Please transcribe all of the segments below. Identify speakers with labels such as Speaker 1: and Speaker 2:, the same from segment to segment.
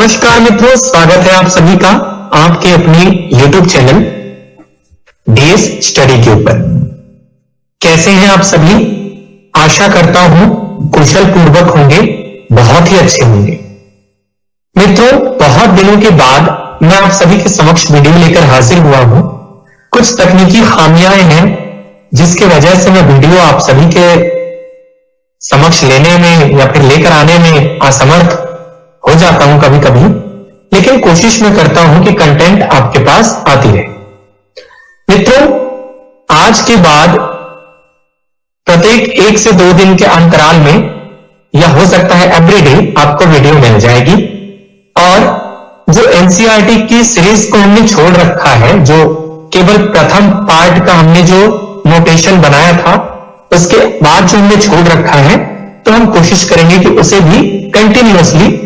Speaker 1: नमस्कार मित्रों, स्वागत है आप सभी का आपके अपने YouTube चैनल डीएस स्टडी के ऊपर। कैसे हैं आप सभी? आशा करता हूं कुशल पूर्वक होंगे, बहुत ही अच्छे होंगे। मित्रों, बहुत दिनों के बाद मैं आप सभी के समक्ष वीडियो लेकर हाजिर हुआ हूं। कुछ तकनीकी खामियां हैं जिसकी वजह से मैं वीडियो आप सभी के समक्ष लेने में या फिर लेकर आने में असमर्थ हो जाता हूं कभी कभी, लेकिन कोशिश मैं करता हूं कि कंटेंट आपके पास आती रहे। मित्रों, आज के बाद प्रत्येक 1 से 2 दिन के अंतराल में या हो सकता है एवरीडे आपको वीडियो मिल जाएगी। और जो एनसीईआरटी की सीरीज को हमने छोड़ रखा है, जो केवल प्रथम पार्ट का हमने जो नोटेशन बनाया था, उसके बाद जो हमने छोड़ रखा है, तो हम कोशिश करेंगे कि उसे भी कंटिन्यूअसली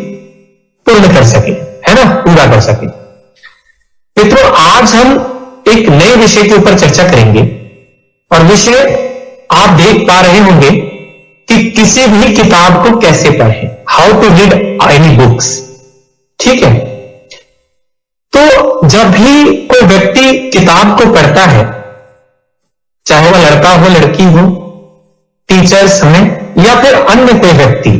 Speaker 1: पूर्ण कर सके, है ना, पूरा कर सके। मित्रों, आज हम एक नए विषय के ऊपर चर्चा करेंगे और विषय आप देख पा रहे होंगे कि किसी भी किताब को कैसे पढ़ें, how to read any books. ठीक है, तो जब भी कोई व्यक्ति किताब को पढ़ता है, चाहे वह लड़का हो, लड़की हो, टीचर्स हैं या फिर अन्य कोई व्यक्ति,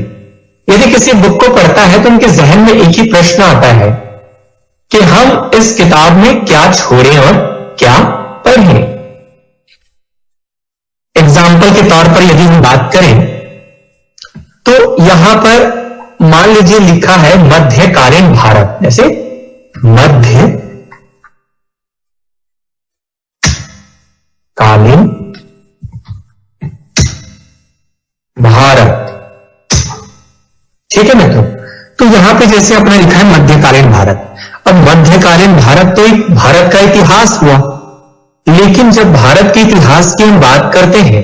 Speaker 1: यदि किसी बुक को पढ़ता है तो उनके जहन में एक ही प्रश्न आता है कि हम इस किताब में क्या छोड़ें और क्या पढ़ें। एग्जाम्पल के तौर पर यदि हम बात करें तो यहां पर मान लीजिए लिखा है मध्यकालीन भारत, जैसे मध्यकालीन भारत। ठीक है मित्रों, तो यहां पे जैसे अपना लिखा है मध्यकालीन भारत। अब मध्यकालीन भारत तो एक भारत का इतिहास हुआ, लेकिन जब भारत के इतिहास की हम बात करते हैं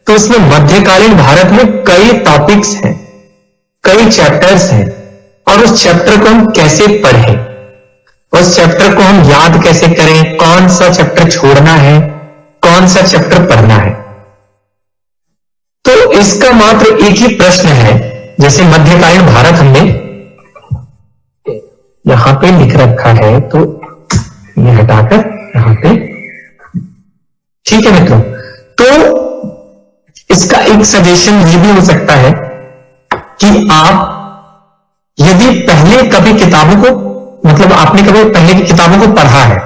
Speaker 1: तो उसमें मध्यकालीन भारत में कई टॉपिक्स हैं, कई चैप्टर्स हैं, और उस चैप्टर को हम कैसे पढ़ें, उस चैप्टर को हम याद कैसे करें, कौन सा चैप्टर छोड़ना है, कौन सा चैप्टर पढ़ना है। तो इसका मात्र एक ही प्रश्न है। जैसे मध्यकालीन भारत हमने यहां पे लिख रखा है, तो ये हटाकर यहां पे, ठीक है मित्रों। तो इसका एक सजेशन ये भी हो सकता है कि आप यदि पहले कभी किताबों को, मतलब आपने कभी पहले की किताबों को पढ़ा है,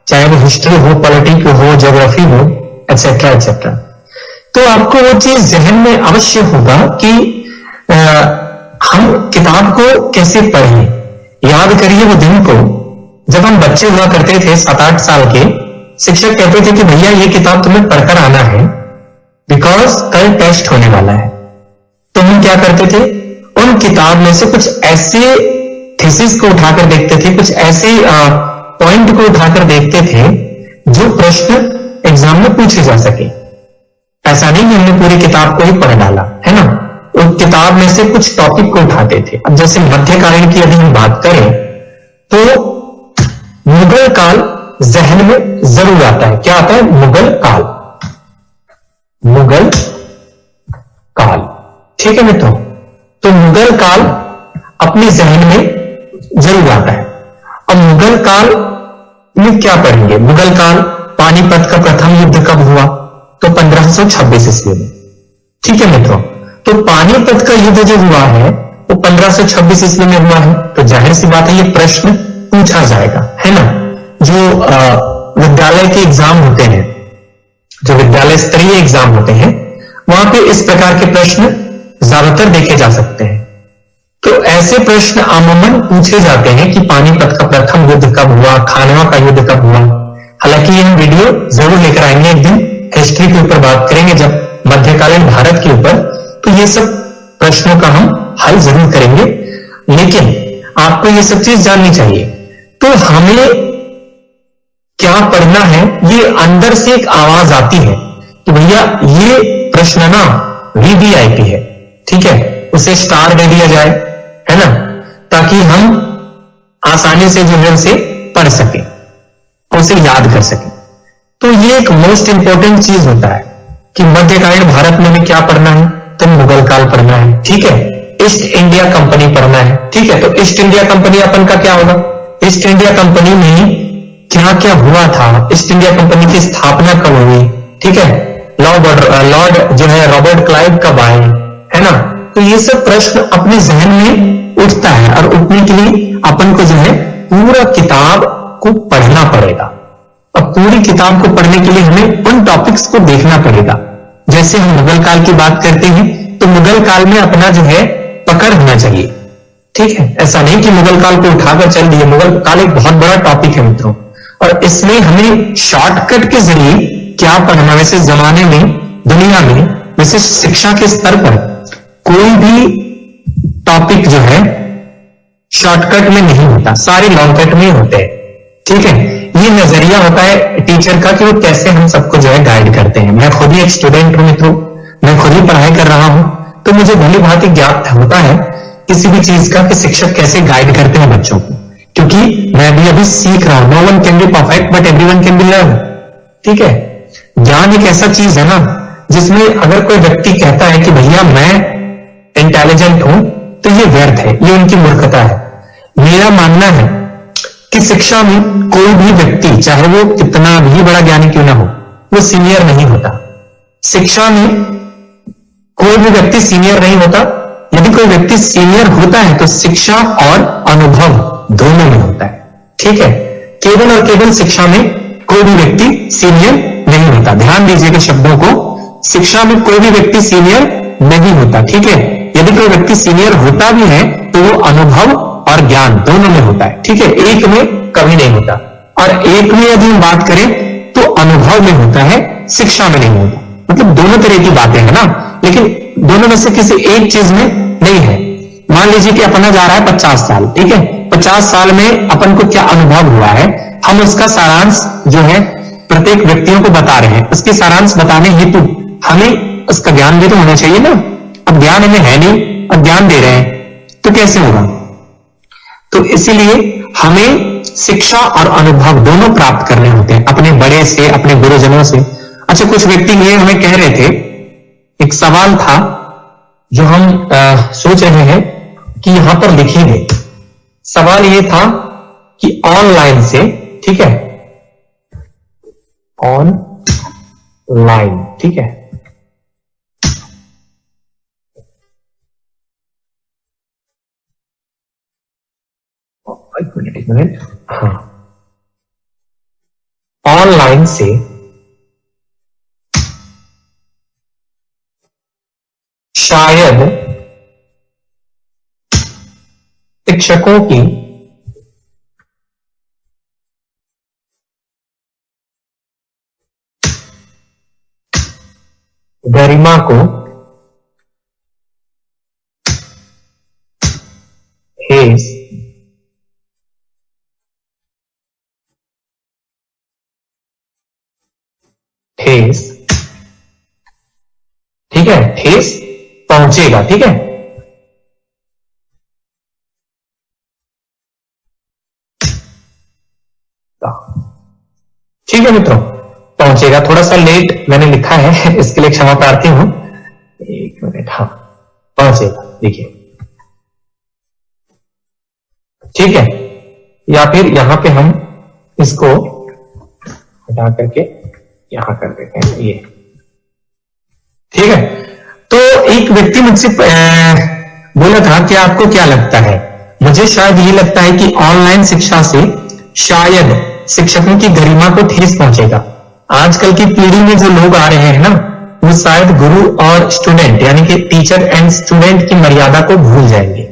Speaker 1: चाहे वो हिस्ट्री हो, पॉलिटिक्स हो, ज्योग्राफी हो, एटसेट्रा एटसेट्रा, तो आपको वो चीज जहन में अवश्य होगा कि हम किताब को कैसे पढ़ें। याद करिए वो दिन को जब हम बच्चे हुआ करते थे, 7-8 साल के, शिक्षक कहते थे कि भैया ये किताब तुम्हें पढ़कर आना है, बिकॉज कल टेस्ट होने वाला है। तो हम क्या करते थे, उन किताब में से कुछ ऐसे थीसिस को उठाकर देखते थे, कुछ ऐसे पॉइंट को उठाकर देखते थे जो प्रश्न एग्जाम में पूछे जा सके। ऐसा नहीं कि हमने पूरी किताब को ही पढ़ डाला, है ना, उस किताब में से कुछ टॉपिक को उठाते थे। अब जैसे मध्यकालीन की यदि हम बात करें तो मुगल काल जहन में जरूर आता है। क्या आता है? मुगल काल, मुगल काल। ठीक है मित्रों, तो मुगल काल अपने जहन में जरूर आता है। अब मुगल काल में क्या पढ़ेंगे? मुगल काल, पानीपत का प्रथम युद्ध कब हुआ? तो 1526 ईस्वी में। ठीक है मित्रों, तो पानीपत का युद्ध जो हुआ है वो 1526 ईस्वी में हुआ है, तो जाहिर सी बात है ये प्रश्न पूछा जाएगा, है ना। जो विद्यालय के एग्जाम होते हैं, जो विद्यालय स्तरीय एग्जाम होते हैं, वहां पे इस प्रकार के प्रश्न ज्यादातर देखे जा सकते हैं। तो ऐसे प्रश्न अमूमन पूछे जाते हैं कि पानीपत का प्रथम युद्ध कब हुआ, खानवा का युद्ध कब हुआ। हालांकि हम वीडियो जरूर लेकर आएंगे, एक दिन हिस्ट्री के ऊपर बात करेंगे जब मध्यकालीन भारत के ऊपर, तो ये सब प्रश्नों का हम हल जरूर करेंगे। लेकिन आपको ये सब चीज जाननी चाहिए। तो हमें क्या पढ़ना है, ये अंदर से एक आवाज आती है कि भैया ये प्रश्न ना वीवीआईपी है, ठीक है, उसे स्टार दे दिया जाए, है ना, ताकि हम आसानी से जो है उसे पढ़ सके, उसे याद कर सके। तो ये एक मोस्ट इंपॉर्टेंट चीज होता है कि मध्यकालीन भारत में भी क्या पढ़ना है, तो मुगल काल पढ़ना है। ठीक है, ईस्ट इंडिया कंपनी पढ़ना है, ठीक है। तो ईस्ट इंडिया कंपनी अपन का क्या होगा, ईस्ट इंडिया कंपनी में क्या क्या हुआ था, ईस्ट इंडिया कंपनी की स्थापना कब हुई, ठीक है। लॉर्ड जो है रॉबर्ट क्लाइव कब आए, है ना। तो ये सब प्रश्न अपने जहन में उठता है, और उठने के लिए अपन को जो है पूरा किताब को पढ़ना पड़ेगा। अब पूरी किताब को पढ़ने के लिए हमें उन टॉपिक्स को देखना पड़ेगा। जैसे हम मुगल काल की बात करते हैं तो मुगल काल में अपना जो है पकड़ होना चाहिए, ठीक है। ऐसा नहीं कि मुगल काल को उठाकर चल दिए, मुगल काल एक बहुत बड़ा टॉपिक है मित्रों, और इसमें हमें शॉर्टकट के जरिए क्या पढ़ना। वैसे जमाने में, दुनिया में, वैसे शिक्षा के स्तर पर कोई भी टॉपिक जो है शॉर्टकट में नहीं होता, सारे लॉन्गकट में होते हैं, ठीक है। ये नजरिया होता है टीचर का कि वो कैसे हम सबको जो है गाइड करते हैं। मैं खुद ही एक स्टूडेंट हूं मित्रों, मैं खुद ही पढ़ाई कर रहा हूं, तो मुझे भली भांति ज्ञात होता है किसी भी चीज का कि शिक्षक कैसे गाइड करते हैं बच्चों को, क्योंकि मैं भी अभी सीख रहा हूं। No one can be perfect but everyone can be learn, ठीक है। ज्ञान एक ऐसा चीज है ना जिसमें अगर कोई व्यक्ति कहता है कि भैया मैं इंटेलिजेंट हूं, तो ये व्यर्थ है, ये उनकी मूर्खता है। मेरा मानना है कि शिक्षा में कोई भी व्यक्ति, चाहे वो कितना भी बड़ा ज्ञानी क्यों ना हो, वो सीनियर नहीं होता। शिक्षा में कोई भी व्यक्ति सीनियर नहीं होता। यदि कोई व्यक्ति सीनियर होता है तो शिक्षा और अनुभव दोनों में होता है, ठीक है। केवल और केवल शिक्षा में कोई भी व्यक्ति सीनियर नहीं होता। ध्यान दीजिएगा शब्दों को, शिक्षा में कोई भी व्यक्ति सीनियर नहीं होता, ठीक है। यदि कोई व्यक्ति सीनियर होता भी है तो वो अनुभव और ज्ञान दोनों में होता है, ठीक है। एक में कभी नहीं होता, और एक में यदि हम बात करें तो अनुभव में होता है, शिक्षा में नहीं होता। मतलब दोनों तरह की बातें हैं ना, लेकिन दोनों में से किसी एक चीज में नहीं है। मान लीजिए कि अपना जा रहा है 50 साल, ठीक है। 50 साल में अपन को क्या अनुभव हुआ है, हम उसका सारांश जो है प्रत्येक व्यक्तियों को बता रहे हैं। उसके सारांश बताने हेतु हमें उसका ज्ञान भी तो होना चाहिए ना। अब ज्ञान हमें है नहीं, अब ज्ञान दे रहे हैं तो कैसे होगा। तो इसीलिए हमें शिक्षा और अनुभव दोनों प्राप्त करने होते हैं, अपने बड़े से, अपने गुरुजनों से। अच्छा, कुछ व्यक्ति ये हमें कह रहे थे, एक सवाल था जो हम सोच रहे हैं कि यहां पर लिखेंगे। सवाल ये था कि ऑनलाइन से, ठीक है, ऑनलाइन, ठीक है, एक मिनट, हाँ, ऑनलाइन से शायद शिक्षकों की गरिमा को ठेस ठीक है, ठेस पहुंचेगा, ठीक है। ठीक है मित्रों, पहुंचेगा। थोड़ा सा लेट मैंने लिखा है, इसके लिए क्षमा प्रार्थी हूं। एक मिनट, हाँ, पहुंचेगा, देखिए, ठीक है। या फिर यहां पे हम इसको हटा करके यहां कर देते हैं, ये ठीक है। तो एक व्यक्ति मुझसे बोला था कि आपको क्या लगता है। मुझे शायद ये लगता है कि ऑनलाइन शिक्षा से शायद शिक्षकों की गरिमा को ठेस पहुंचेगा। आजकल की पीढ़ी में जो लोग आ रहे हैं ना, वो शायद गुरु और स्टूडेंट, यानी कि टीचर एंड स्टूडेंट की मर्यादा को भूल जाएंगे,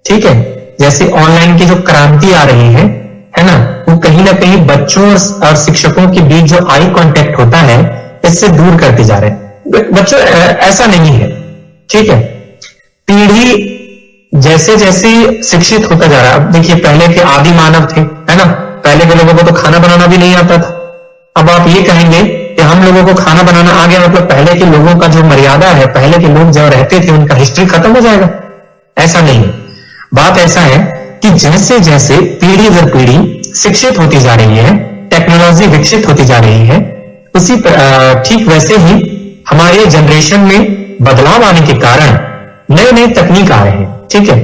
Speaker 1: ठीक है। जैसे ऑनलाइन की जो क्रांति आ रही है ना, वो कहीं ना कहीं बच्चों और शिक्षकों के बीच जो आई कांटेक्ट होता है, इससे दूर करते जा रहे हैं। बच्चों, ऐसा नहीं है, ठीक है। पीढ़ी जैसे जैसे शिक्षित होता जा रहा है। अब देखिए, पहले के आदि मानव थे, है ना, पहले के लोगों को तो खाना बनाना भी नहीं आता था। अब आप ये कहेंगे कि हम लोगों को खाना बनाना आ गया, मतलब पहले के लोगों का जो मर्यादा है, पहले के लोग जब रहते थे उनका हिस्ट्री खत्म हो जाएगा। ऐसा नहीं है। बात ऐसा है कि जैसे जैसे पीढ़ी दर पीढ़ी शिक्षित होती जा रही है, टेक्नोलॉजी विकसित होती जा रही है, उसी ठीक वैसे ही हमारे जनरेशन में बदलाव आने के कारण नए नए तकनीक आ रहे हैं, ठीक है।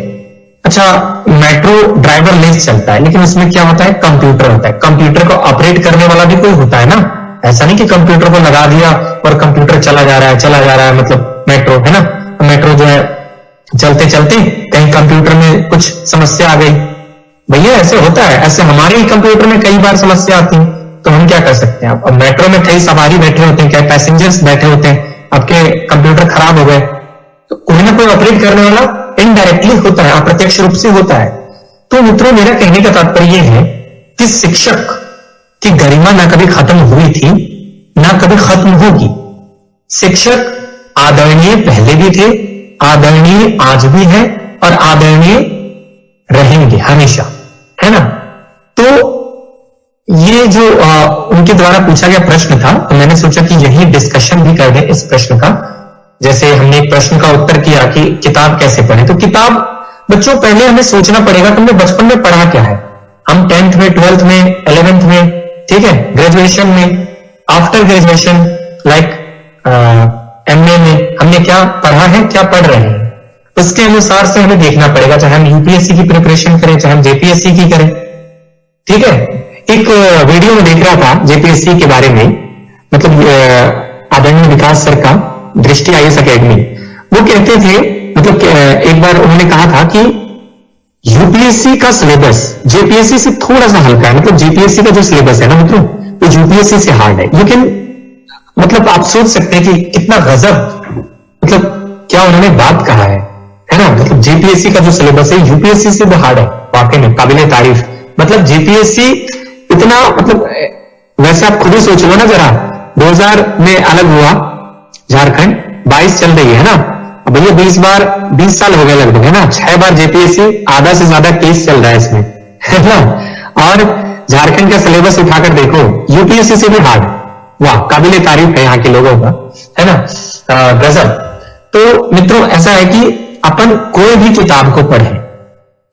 Speaker 1: अच्छा, मेट्रो ड्राइवरलेस चलता है, लेकिन उसमें क्या होता है, कंप्यूटर होता है। कंप्यूटर को ऑपरेट करने वाला भी कोई होता है ना, ऐसा नहीं कि कंप्यूटर को लगा दिया और कंप्यूटर चला जा रहा है, मतलब मेट्रो है ना। मेट्रो जो है चलते चलते कहीं कंप्यूटर में कुछ समस्या आ गई, भैया ऐसे होता है, ऐसे हमारे ही कंप्यूटर में कई बार समस्या आती है, तो हम क्या कर सकते हैं। अब मेट्रो में कई सवारी बैठे होते हैं, क्या पैसेंजर्स बैठे होते हैं, आपके कंप्यूटर खराब हो गए, तो कोई ना कोई ऑपरेट करने वाला इनडायरेक्टली होता है, अप्रत्यक्ष रूप से होता है। तो मित्रों, मेरा कहने का तात्पर्य यह है कि शिक्षक की गरिमा ना कभी खत्म हुई थी, ना कभी खत्म होगी। शिक्षक आदरणीय पहले भी थे, आदरणीय आज भी है और आदरणीय रहेंगे हमेशा, है ना। तो ये जो उनके द्वारा पूछा गया प्रश्न था, तो मैंने सोचा कि यही डिस्कशन भी कर दें इस प्रश्न का। जैसे हमने एक प्रश्न का उत्तर किया कि किताब कैसे पढ़ें, तो किताब बच्चों पहले हमें सोचना पड़ेगा कि हमने बचपन में पढ़ा क्या है। हम 10th में, 12th में, 11th में, ठीक है, ग्रेजुएशन में, आफ्टर ग्रेजुएशन लाइक एमए में हमने क्या पढ़ा है, क्या पढ़ रहे हैं, उसके अनुसार से हमें देखना पड़ेगा। चाहे हम यूपीएससी की प्रिपरेशन करें, चाहे हम जेपीएससी की करें, ठीक है। एक वीडियो में देख रहा था जेपीएससी के बारे में, मतलब आदरणीय विकास सर का दृष्टि आईएएस एकेडमी, वो कहते थे, मतलब एक बार उन्होंने कहा था कि यूपीएससी का सिलेबस जेपीएससी से थोड़ा सा हल्का है, मतलब जेपीएससी का जो सिलेबस है ना मित्रों, वो यूपीएससी से हार्ड है। लेकिन मतलब आप सोच सकते हैं कि कितना गजब, मतलब क्या उन्होंने बात कहा है ना। मतलब जेपीएससी का जो सिलेबस है यूपीएससी से भी हार्ड है, वाकई में काबिले तारीफ। मतलब जेपीएससी इतना, मतलब वैसे आप खुद ही सोच लो ना जरा, 2000 में अलग हुआ झारखंड, 22 चल रही है ना, अब भैया 20 साल हो गए लगभग, है ना। 6 बार जेपीएससी, आधा से ज्यादा केस चल रहा है इसमें, है ना। और झारखंड का सिलेबस उठाकर देखो, यूपीएससी से भी हार्ड, वाह, काबिले तारीफ है यहाँ के लोगों का, है ना, गजब। तो मित्रों, ऐसा है कि अपन कोई भी किताब को पढ़े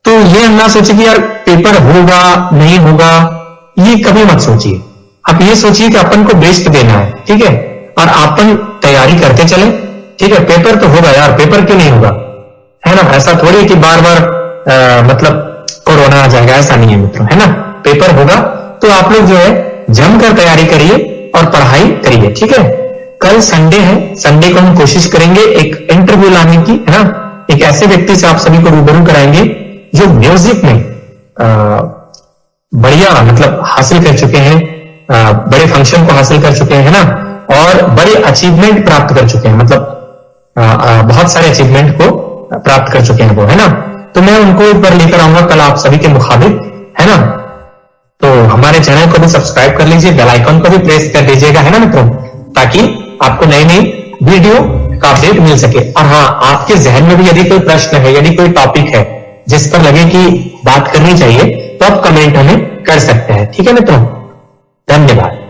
Speaker 1: तो ये हम ना सोचे कि यार पेपर होगा नहीं होगा, ये कभी मत सोचिए। आप ये सोचिए कि अपन को बेस्ट देना है, ठीक है, और अपन तैयारी करते चले, ठीक है। पेपर तो होगा यार, पेपर क्यों नहीं होगा, है ना। ऐसा थोड़ी कि बार बार मतलब कोरोना आ जाएगा, ऐसा नहीं है मित्रों, है ना। पेपर होगा तो आप लोग जो है जमकर तैयारी करिए और पढ़ाई करिए, ठीक है। कल संडे है, संडे को हम कोशिश करेंगे एक इंटरव्यू लाने की, है ना। एक ऐसे व्यक्ति से आप सभी को रूबरू कराएंगे जो म्यूजिक में बढ़िया मतलब हासिल कर चुके हैं, बड़े फंक्शन को हासिल कर चुके हैं ना, और बड़े अचीवमेंट प्राप्त कर चुके हैं, मतलब बहुत सारे अचीवमेंट को प्राप्त कर चुके हैं वो, है ना। तो मैं उनको एक बार लेकर आऊंगा कल आप सभी के मुखाबिल, है ना। तो हमारे चैनल को भी सब्सक्राइब कर लीजिए, बेल आइकन को भी प्रेस कर दीजिएगा, है ना मित्रों, ताकि आपको नई नई वीडियो का अपडेट मिल सके। और हाँ, आपके जहन में भी यदि कोई प्रश्न है, यदि कोई टॉपिक है जिस पर लगे कि बात करनी चाहिए, तो आप कमेंट हमें कर सकते हैं, ठीक है मित्रों। धन्यवाद।